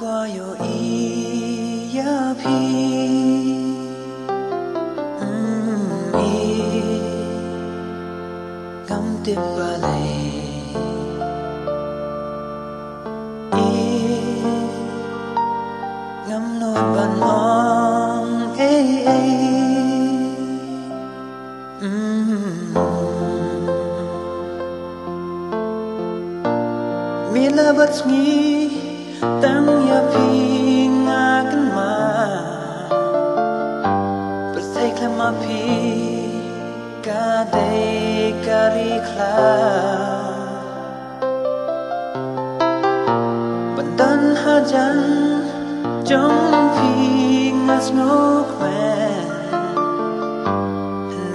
qua yo i ya phi gam tip ba le ngam no ban ong mi la bat mi tang ya phi nga kan ma per sai klama phi ka dei ka ri kla ban dan ha jan trong phi nga smoke man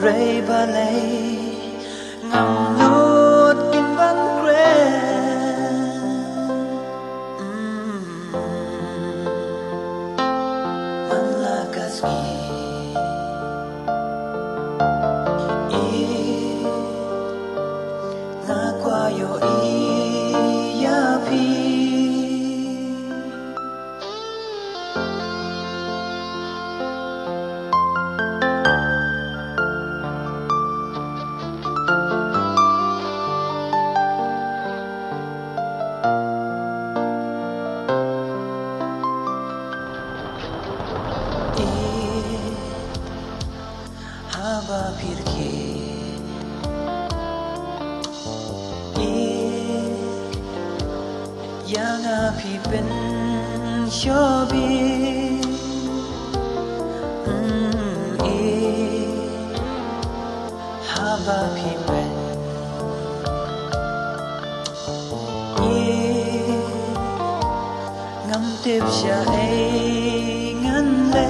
ray ba lay ngam lút kin bang kre yo i ya phi haba pirki yang api pen shobi haba pi pen ngam tip sha ngan le